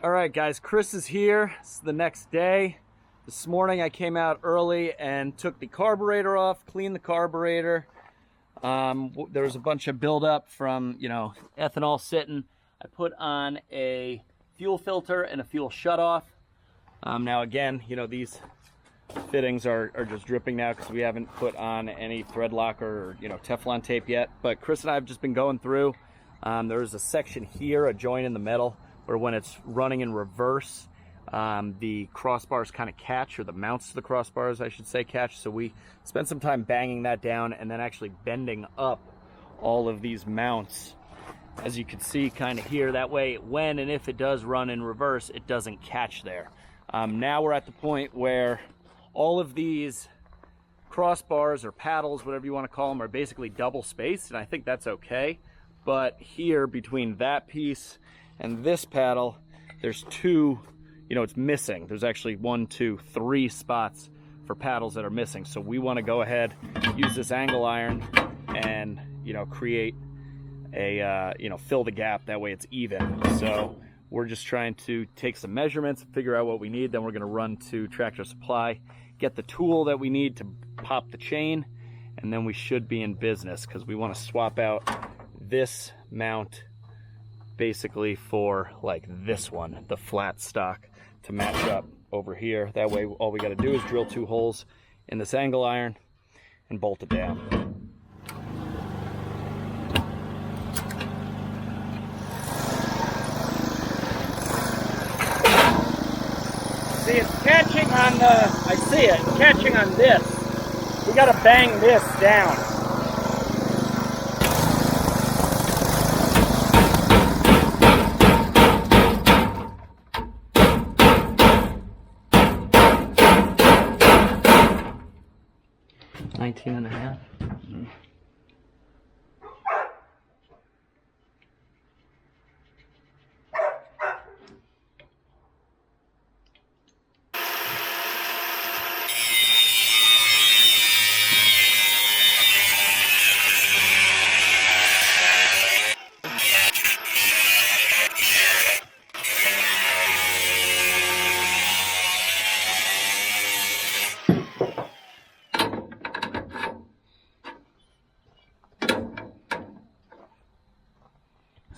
All right, guys, Chris is here. It's the next day. This morning I came out early and took the carburetor off, cleaned the carburetor. There was a bunch of buildup from, ethanol sitting. I put on a fuel filter and a fuel shutoff. Now again, these fittings are just dripping now because we haven't put on any thread locker or, Teflon tape yet. But Chris and I have just been going through. There's a section here, a joint in the middle, where when it's running in reverse, the crossbars kind of catch, or the mounts to the crossbars, I should say, catch. So we spent some time banging that down and then actually bending up all of these mounts, as you can see kind of here. That way, when and if it does run in reverse, it doesn't catch there. Now we're at the point where all of these crossbars or paddles, whatever you want to call them, are basically double spaced, and I think that's okay. But here, between that piece and this paddle, there's two, it's missing. There's actually 1, 2, 3 spots for paddles that are missing. So we want to go ahead, use this angle iron and, create a, fill the gap. That way it's even. So we're just trying to take some measurements, figure out what we need. Then we're going to run to Tractor Supply, get the tool that we need to pop the chain, and then we should be in business, because we want to swap out this mount basically for like this one, the flat stock, to match up over here. That way all we got to do is drill 2 holes in this angle iron and bolt it down. See, it's catching on I see it, it's catching on this. We got to bang this down. $19.5. Mm-hmm.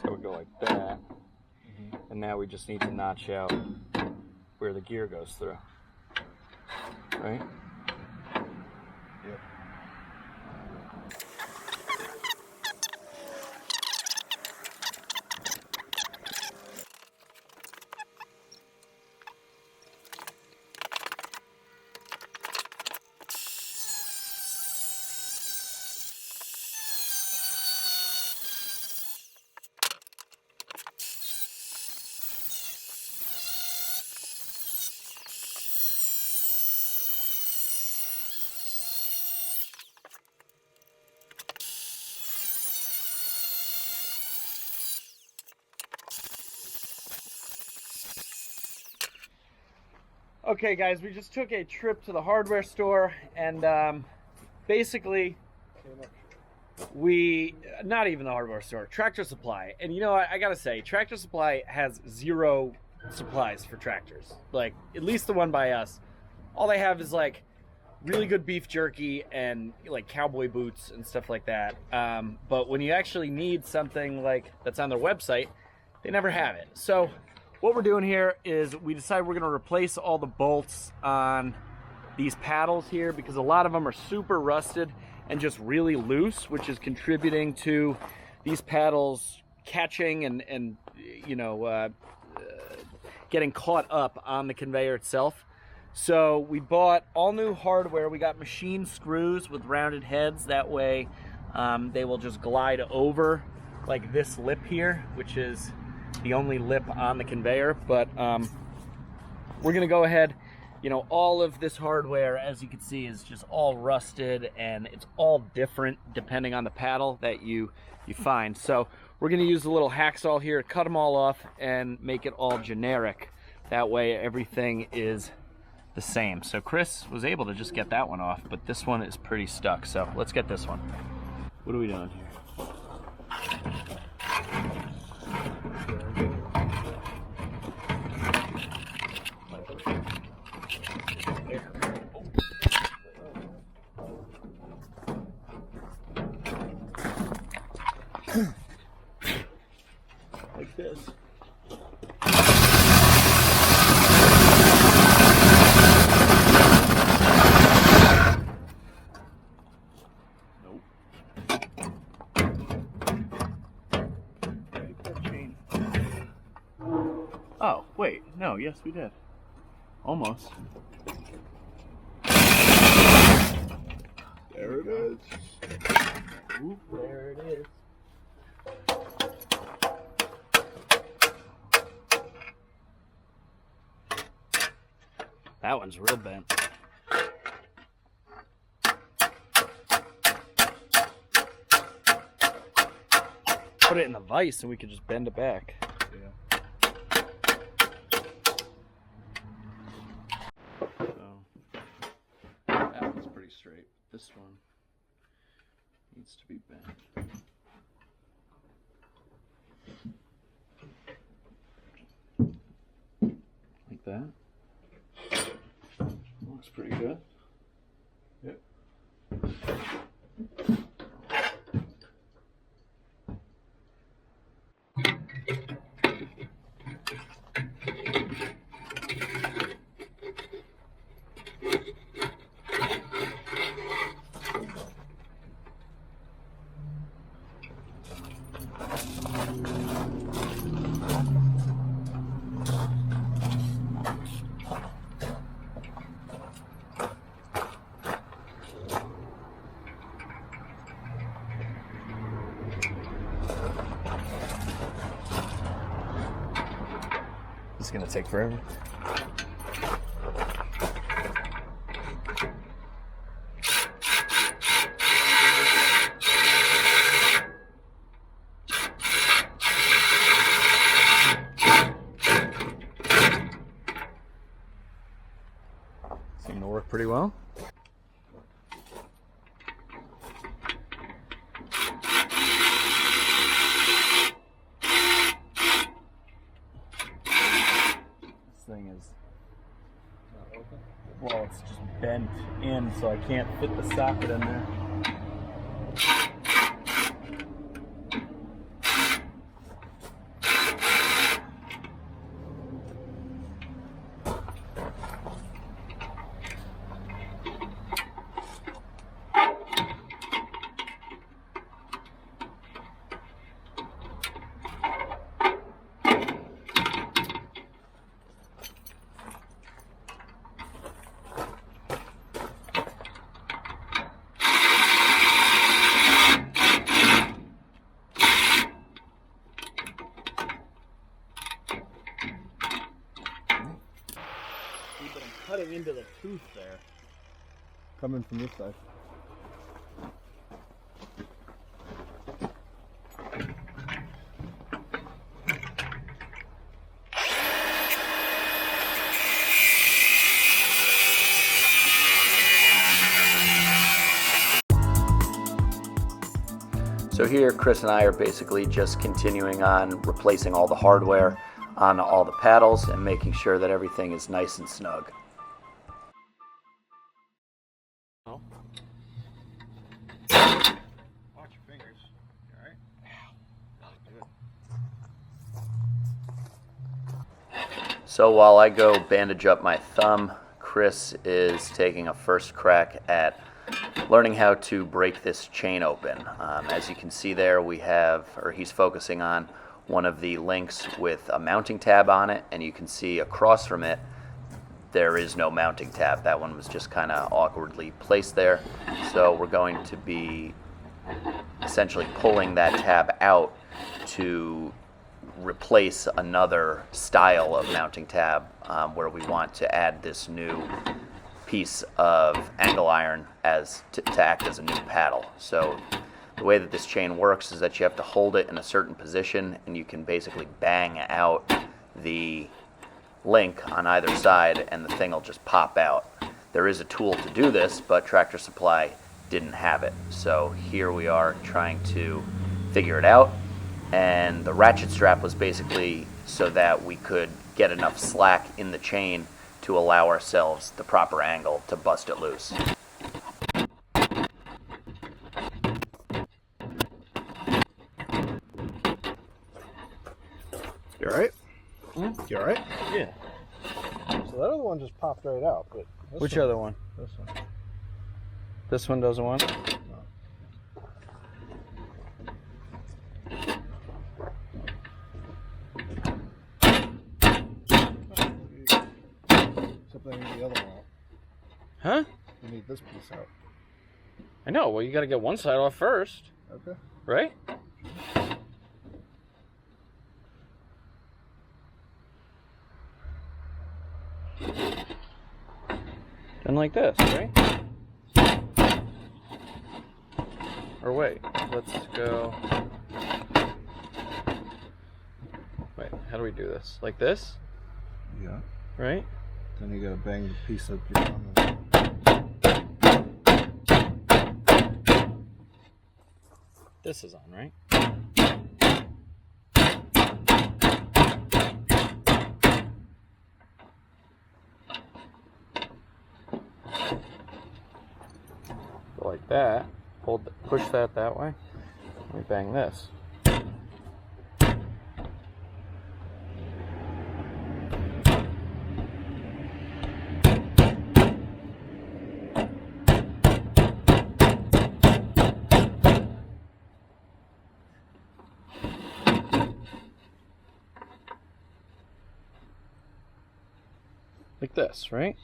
So we go like that, and now we just need to notch out where the gear goes through, right? Yep. Okay guys, we just took a trip to the hardware store, and basically not even the hardware store, Tractor Supply. And I gotta say, Tractor Supply has 0 supplies for tractors. Like, at least the one by us. All they have is like really good beef jerky and like cowboy boots and stuff like that. But when you actually need something like that's on their website, they never have it. So what we're doing here is we decided we're going to replace all the bolts on these paddles here, because a lot of them are super rusted and just really loose, which is contributing to these paddles catching and getting caught up on the conveyor itself. So we bought all new hardware. We got machine screws with rounded heads. That way they will just glide over like this lip here, which is the only lip on the conveyor. But we're gonna go ahead, all of this hardware, as you can see, is just all rusted, and it's all different depending on the paddle that you find. So we're gonna use a little hacksaw here to cut them all off and make it all generic. That way everything is the same. So Chris was able to just get that one off, but this one is pretty stuck. So let's get this one. What are we doing here? Like this. Nope. Chain. Oh, wait. No, yes, we did. Almost. There it is. Oop, there it is. That one's real bent. Put it in the vise and we could just bend it back. Yeah. So, that one's pretty straight. This one needs to be bent. Like that. Looks pretty good. Yep. It's gonna take forever. Seemed to work pretty well. Thing is not open. Well, it's just bent in, so I can't fit the socket in there. But I'm cutting into the tooth there. Coming from this side. So here, Chris and I are basically just continuing on replacing all the hardware on all the paddles and making sure that everything is nice and snug. Oh. Watch your fingers. You alright? Good. So while I go bandage up my thumb, Chris is taking a first crack at learning how to break this chain open. As you can see there, we have, or he's focusing on one of the links with a mounting tab on it, and you can see across from it there is no mounting tab. That one was just kind of awkwardly placed there. So we're going to be essentially pulling that tab out to replace another style of mounting tab where we want to add this new piece of angle iron as to act as a new paddle. So the way that this chain works is that you have to hold it in a certain position, and you can basically bang out the link on either side and the thing will just pop out. There is a tool to do this, but Tractor Supply didn't have it. So here we are trying to figure it out, and the ratchet strap was basically so that we could get enough slack in the chain to allow ourselves the proper angle to bust it loose. You alright? Hmm? You alright? Yeah. So that other one just popped right out. But Which other one? This one. This one doesn't want? Except I need the other one out. Huh? You need this piece out. I know. Well, you got to get one side off first. Okay. Right? And like this, right? Or wait, let's go. Wait, how do we do this? Like this? Yeah. Right? Then you gotta bang the piece up your arm. This is on, right? Like that. Push that way. We bang this. Like this, right?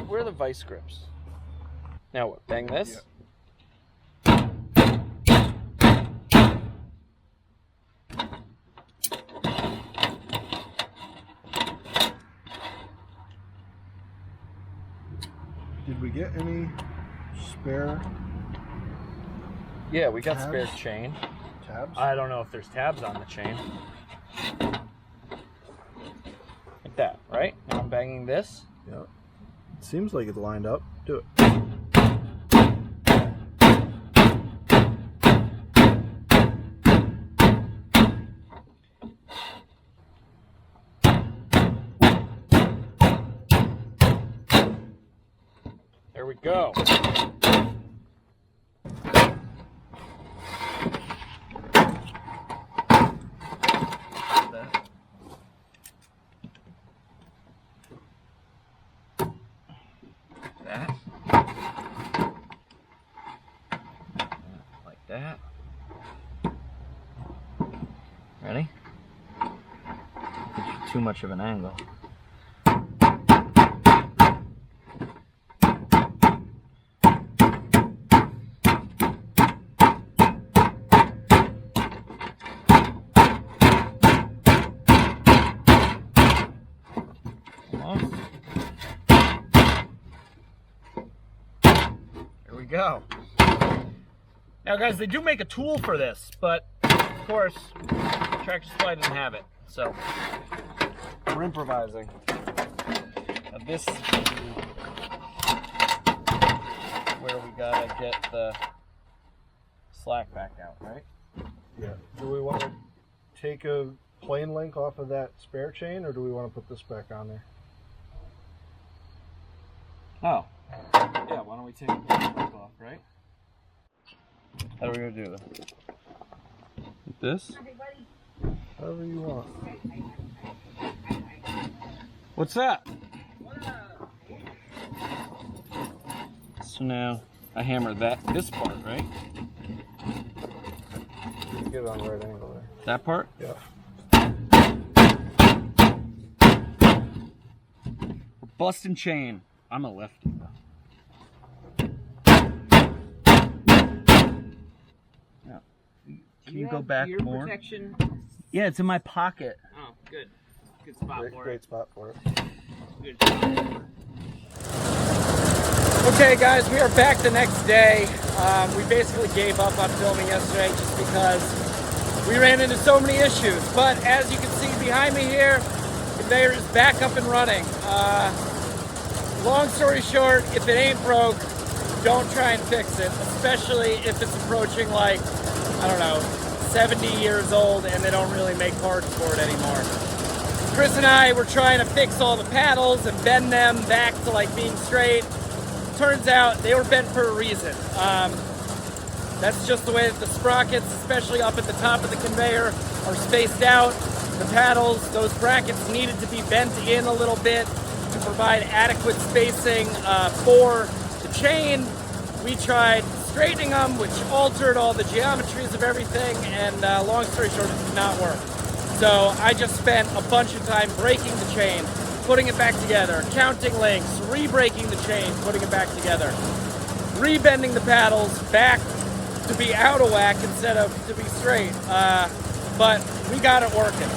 Where are the vice grips? Now what? Bang this? Yeah. Did we get any spare Yeah, we got tabs? spare chain. Tabs? I don't know if there's tabs on the chain. Like that, right? Now I'm banging this. Yeah. It seems like it's lined up. Do it. There we go. That. Like that. Ready? Gives you too much of an angle. There we go. Now guys, they do make a tool for this, but of course, Tractor Supply doesn't have it, so we're improvising. Now this is where we gotta get the slack back out, right? Yeah. Do we want to take a plain link off of that spare chain, or do we want to put this back on there? Oh. Yeah, why don't we take the link off, right? How are we gonna do that? Like this? However you want. What's that? So now I hammer this part, right? Get it on the right angle there. That part? Yeah. We're busting chain. I'm a lefty though. Yeah. Can you go back ear more? Protection? Yeah, it's in my pocket. Oh, good. Good spot for Great spot for it. it. Good. Okay guys, we are back the next day. We basically gave up on filming yesterday just because we ran into so many issues. But as you can see behind me here, the conveyor is back up and running. Long story short, if it ain't broke, don't try and fix it, especially if it's approaching like, I don't know, 70 years old and they don't really make parts for it anymore. Chris and I were trying to fix all the paddles and bend them back to like being straight. Turns out they were bent for a reason. That's just the way that the sprockets, especially up at the top of the conveyor, are spaced out. The paddles, those brackets needed to be bent in a little bit to provide adequate spacing for the chain. We tried straightening them, which altered all the geometries of everything, and long story short, it did not work. So I just spent a bunch of time breaking the chain, putting it back together, counting links, re-breaking the chain, putting it back together, re-bending the paddles back to be out of whack instead of to be straight, but we got it working.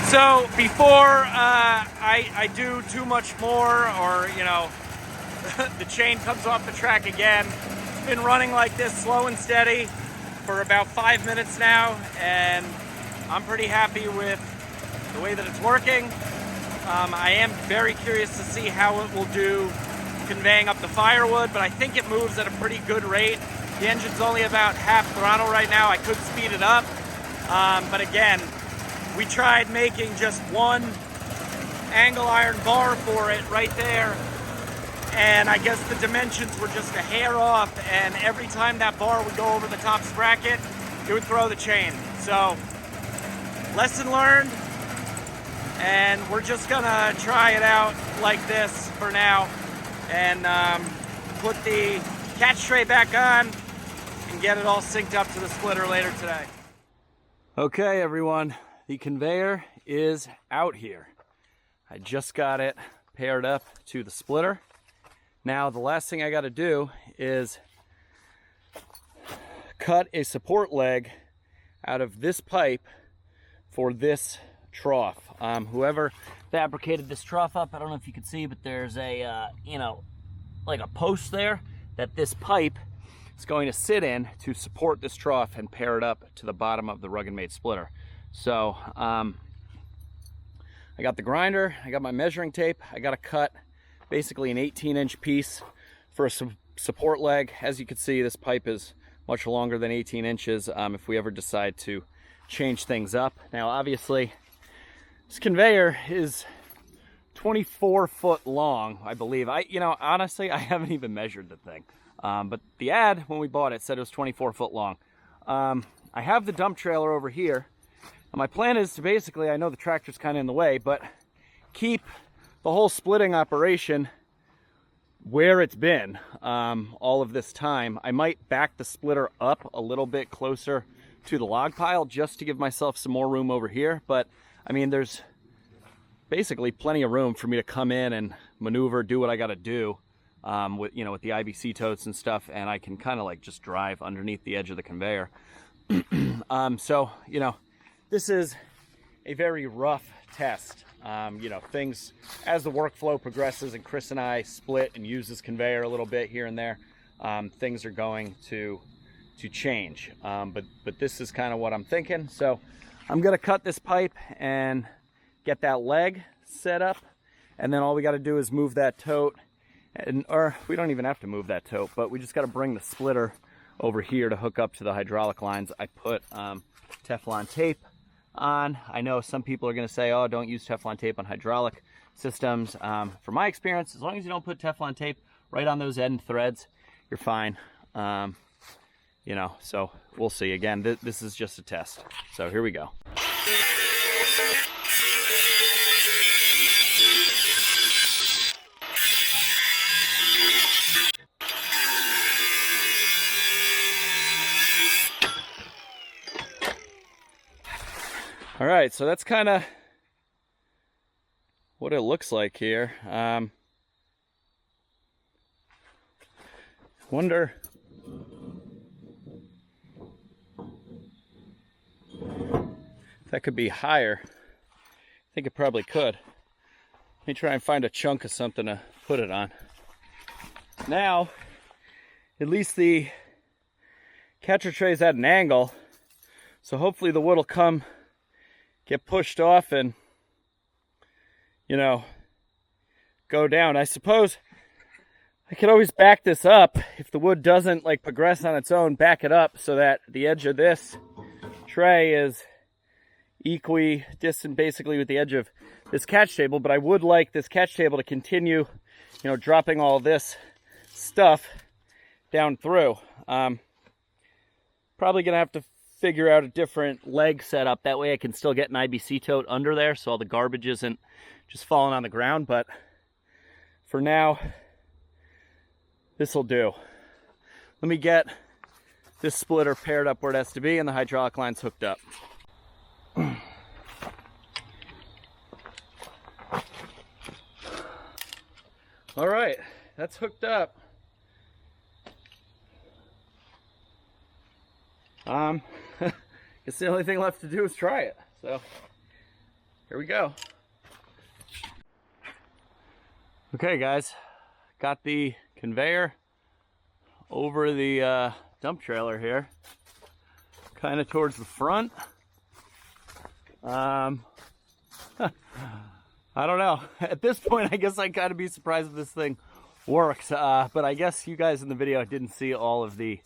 So before I do too much more, or you know, the chain comes off the track again, it's been running like this slow and steady for about 5 minutes now, and I'm pretty happy with the way that it's working. I am very curious to see how it will do conveying up the firewood, but I think it moves at a pretty good rate. The engine's only about half throttle right now. I could speed it up, but again, we tried making just one angle iron bar for it right there, and I guess the dimensions were just a hair off, and every time that bar would go over the top sprocket, it would throw the chain. So, lesson learned, and we're just gonna try it out like this for now, and put the catch tray back on and get it all synced up to the splitter later today. Okay everyone, the conveyor is out here. I just got it paired up to the splitter. Now the last thing I got to do is cut a support leg out of this pipe for this trough. Whoever fabricated this trough up, I don't know if you can see, but there's a you know, like a post there that this pipe is going to sit in to support this trough and pair it up to the bottom of the RuggedMade splitter. So I got the grinder, I got my measuring tape, I got to cut basically an 18-inch piece for a support leg. As you can see, this pipe is much longer than 18 inches if we ever decide to change things up. Now obviously this conveyor is 24 foot long, I believe. You know, honestly, I haven't even measured the thing. But the ad, when we bought it, said it was 24 foot long. I have the dump trailer over here. And my plan is to basically, I know the tractor's kind of in the way, but keep the whole splitting operation where it's been all of this time. I might back the splitter up a little bit closer to the log pile just to give myself some more room over here. But I mean, there's basically plenty of room for me to come in and maneuver, do what I got to do with, you know, with the IBC totes and stuff, and I can kind of like just drive underneath the edge of the conveyor. So, you know, this is a very rough test. You know, things, as the workflow progresses and Chris and I split and use this conveyor a little bit here and there, things are going to change. But this is kind of what I'm thinking. So I'm going to cut this pipe and get that leg set up. And then all we got to do is move that tote. Or we don't even have to move that tote, but we just got to bring the splitter over here to hook up to the hydraulic lines. I put Teflon tape on. I know some people are going to say, oh, don't use Teflon tape on hydraulic systems. From my experience, as long as you don't put Teflon tape right on those end threads, you're fine. You know, so we'll see. Again, this is just a test. So here we go. All right, so that's kind of what it looks like here. Wonder if that could be higher. I think it probably could. Let me try and find a chunk of something to put it on. Now, at least the catcher tray's at an angle, so hopefully the wood will come, get pushed off and, you know, go down. I suppose I could always back this up if the wood doesn't like progress on its own, back it up so that the edge of this tray is equidistant basically with the edge of this catch table, but I would like this catch table to continue, you know, dropping all this stuff down through. Probably gonna have to figure out a different leg setup. That way I can still get an IBC tote under there so all the garbage isn't just falling on the ground, but for now, this'll do. Let me get this splitter paired up where it has to be and the hydraulic line's hooked up. All right, that's hooked up. Guess the only thing left to do is try it. So, here we go. Okay, guys, got the conveyor over the dump trailer here, kind of towards the front. I don't know. At this point, I guess I gotta be surprised if this thing works. But I guess you guys in the video didn't see all of the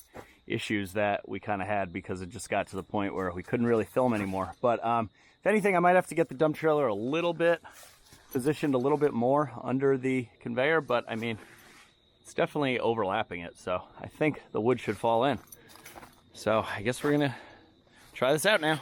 issues that we kind of had because it just got to the point where we couldn't really film anymore. But if anything, I might have to get the dump trailer a little bit positioned a little bit more under the conveyor, but I mean, it's definitely overlapping it, so I think the wood should fall in. So I guess we're gonna try this out now.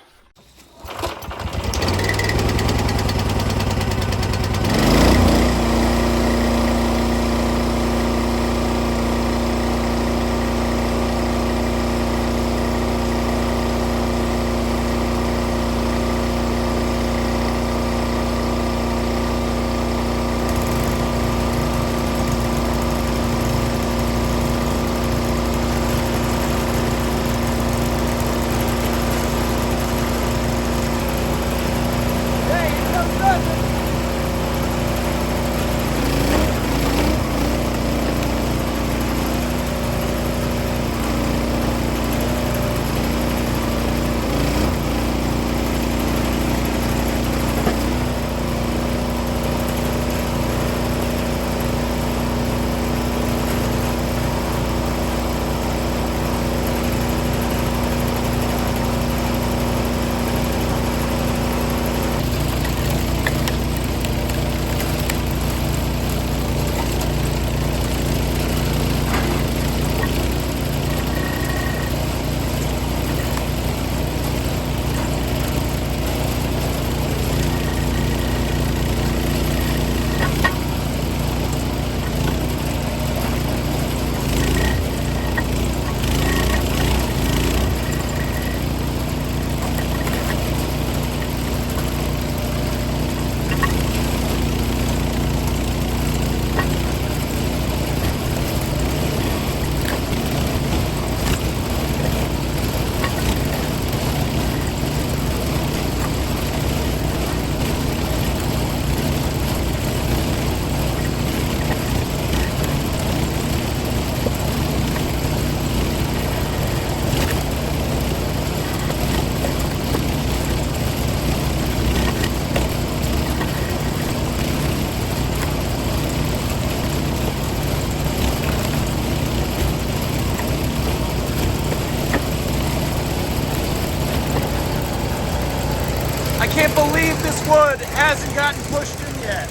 Can't believe this wood hasn't gotten pushed in yet.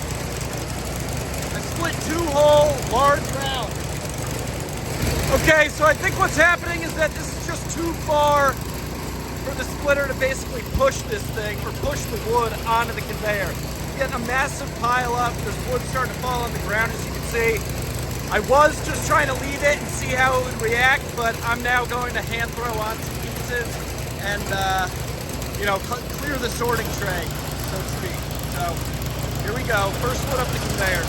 I split 2-hole large round. Okay, so I think what's happening is that this is just too far for the splitter to basically push this thing or push the wood onto the conveyor. You're getting a massive pile up. There's wood starting to fall on the ground, as you can see. I was just trying to leave it and see how it would react, but I'm now going to hand throw on some pieces and you know, clear the sorting tray, so to speak. So, here we go. First foot up the conveyor.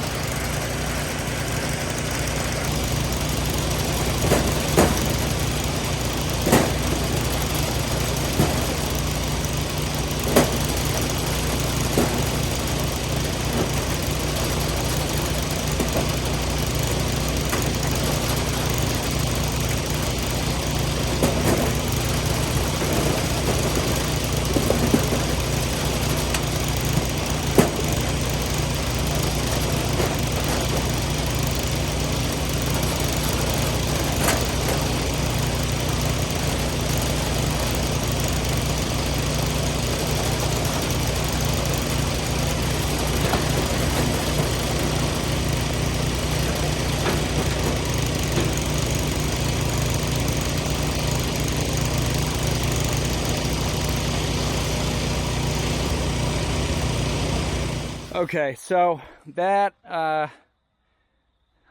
Okay, so that, I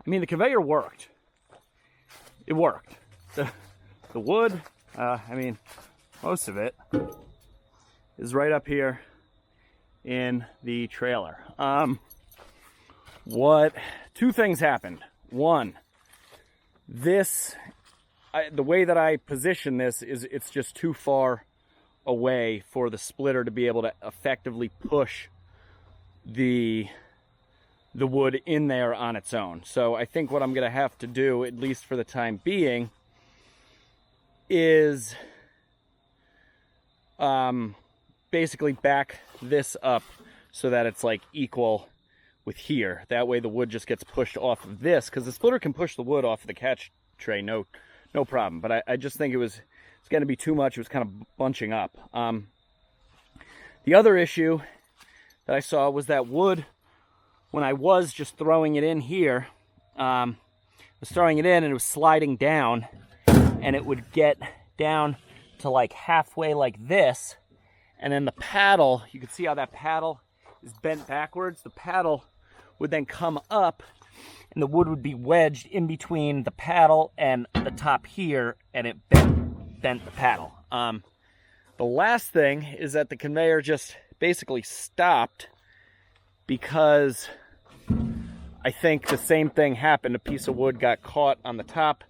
mean, the conveyor worked. It worked. The wood, I mean, most of it is right up here in the trailer. Two things happened. One, the way that I position this is it's just too far away for the splitter to be able to effectively push the wood in there on its own. So I think what I'm going to have to do, at least for the time being, is basically back this up so that it's like equal with here. That way the wood just gets pushed off of this, because the splitter can push the wood off of the catch tray, no problem. But I just think it's going to be too much. It was kind of bunching up. The other issue that I saw was that wood, when I was just throwing it in here, I was throwing it in and it was sliding down, and it would get down to like halfway like this, and then the paddle, you can see how that paddle is bent backwards. The paddle would then come up, and the wood would be wedged in between the paddle and the top here, and it bent the paddle. The last thing is that the conveyor just basically stopped because I think the same thing happened. A piece of wood got caught on the top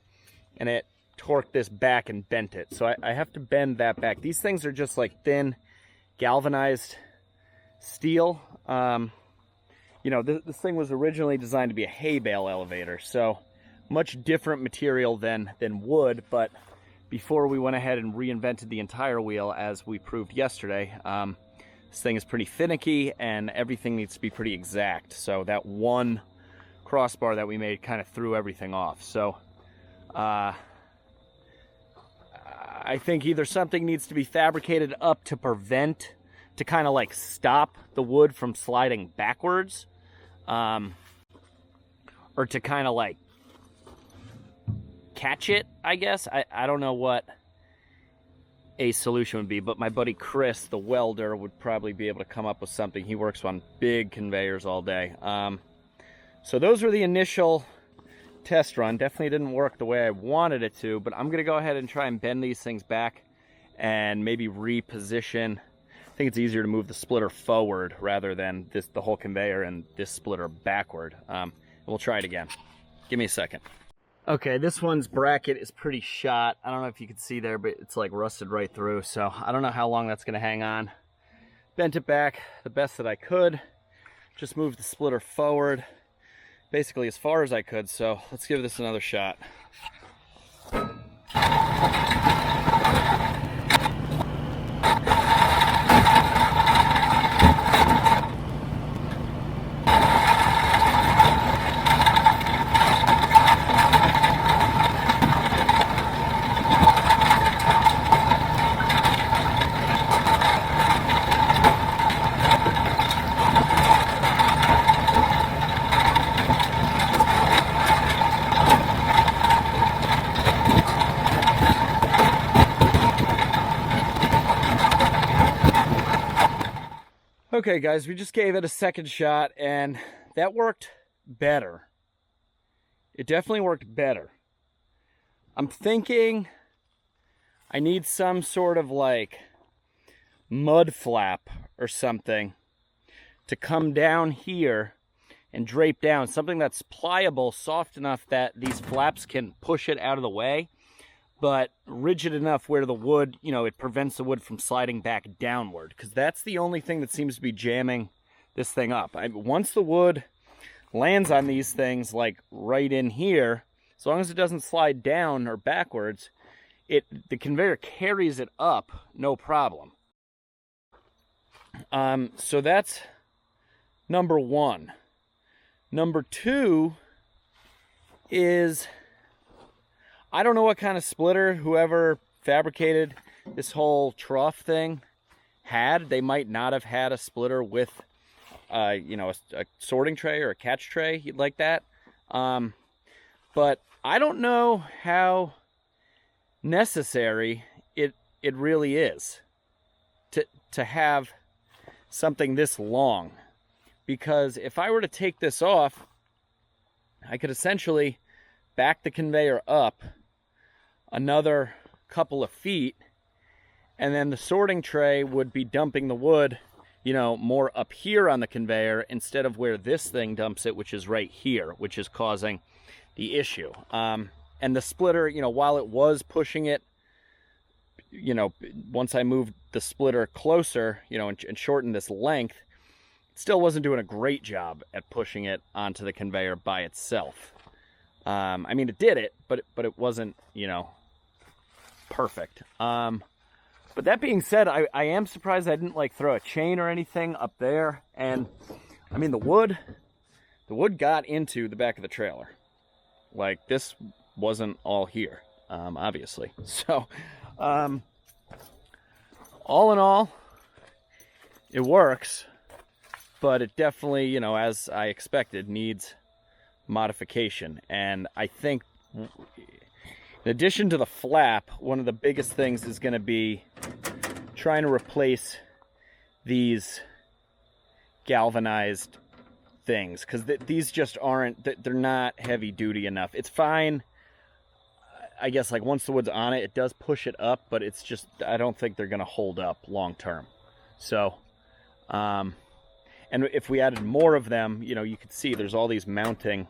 and it torqued this back and bent it. So I have to bend that back. These things are just like thin galvanized steel. You know, this thing was originally designed to be a hay bale elevator, so much different material than wood. But before we went ahead and reinvented the entire wheel, as we proved yesterday, this thing is pretty finicky and everything needs to be pretty exact. So that one crossbar that we made kind of threw everything off. So I think either something needs to be fabricated up to kind of like stop the wood from sliding backwards, or to kind of like catch it, I guess. I don't know what a solution would be, but my buddy Chris, the welder, would probably be able to come up with something. He works on big conveyors all day. So those were the initial test run. Definitely didn't work the way I wanted it to, but I'm gonna go ahead and try and bend these things back and maybe reposition. I think it's easier to move the splitter forward rather than the whole conveyor and this splitter backward. We'll try it again. Give me a second. Okay, this one's bracket is pretty shot. I don't know if you can see there, but it's like rusted right through. So I don't know how long that's gonna hang on. Bent it back the best that I could. Just moved the splitter forward basically as far as I could. So let's give this another shot. Okay guys, we just gave it a second shot and that worked better. It definitely worked better. I'm thinking I need some sort of like mud flap or something to come down here and drape down. Something that's pliable, soft enough that these flaps can push it out of the way, but rigid enough where the wood, you know, it prevents the wood from sliding back downward, because that's the only thing that seems to be jamming this thing up. Once the wood lands on these things, like right in here, as long as it doesn't slide down or backwards, the conveyor carries it up, no problem. So that's number one. Number two is, I don't know what kind of splitter whoever fabricated this whole trough thing had. They might not have had a splitter with, you know, a sorting tray or a catch tray like that. But I don't know how necessary it really is to have something this long because if I were to take this off, I could essentially back the conveyor up another couple of feet, and then the sorting tray would be dumping the wood, you know, more up here on the conveyor instead of where this thing dumps it, which is right here, which is causing the issue. And the splitter, you know, while it was pushing it, you know, once I moved the splitter closer, you know, and shortened this length, it still wasn't doing a great job at pushing it onto the conveyor by itself. I mean, it did it, but it wasn't, you know, perfect. But that being said, I am surprised I didn't like throw a chain or anything up there. And I mean, the wood got into the back of the trailer. Like, this wasn't all here, obviously. So, all in all, it works, but it definitely, you know, as I expected, needs modification. And I think, in addition to the flap, one of the biggest things is going to be trying to replace these galvanized things, because these just aren't, they're not heavy duty enough. It's fine, I guess, like once the wood's on it, it does push it up, but it's just, I don't think they're going to hold up long term. So, and if we added more of them, you know, you could see there's all these mounting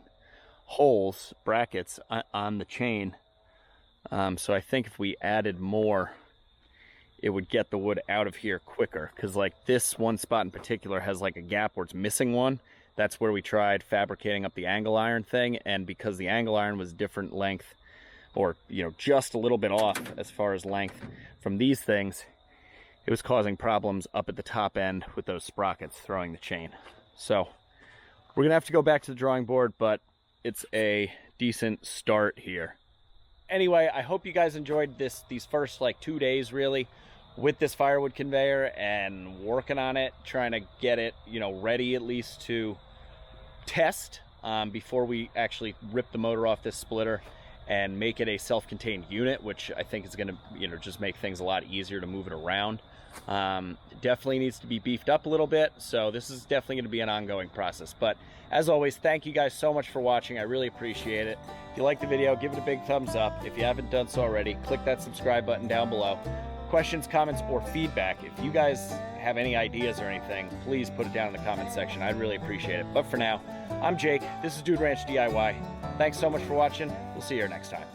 holes, brackets on the chain. So I think if we added more, it would get the wood out of here quicker, because like this one spot in particular has like a gap where it's missing one. That's where we tried fabricating up the angle iron thing, and because the angle iron was different length, or, you know, just a little bit off as far as length from these things, it was causing problems up at the top end with those sprockets throwing the chain. So we're gonna have to go back to the drawing board, but it's a decent start here. Anyway, I hope you guys enjoyed these first like 2 days really with this firewood conveyor and working on it, trying to get it, you know, ready at least to test before we actually rip the motor off this splitter and make it a self-contained unit, which I think is going to, you know, just make things a lot easier to move it around. It definitely needs to be beefed up a little bit, so this is definitely going to be an ongoing process. But as always, thank you guys so much for watching. I really appreciate it. If you liked the video, give it a big thumbs up. If you haven't done so already, click that subscribe button down below. Questions, comments, or feedback, if you guys have any ideas or anything, please put it down in the comment section. I'd really appreciate it. But for now, I'm Jake. This is Dude Ranch DIY. Thanks so much for watching. We'll see you here next time.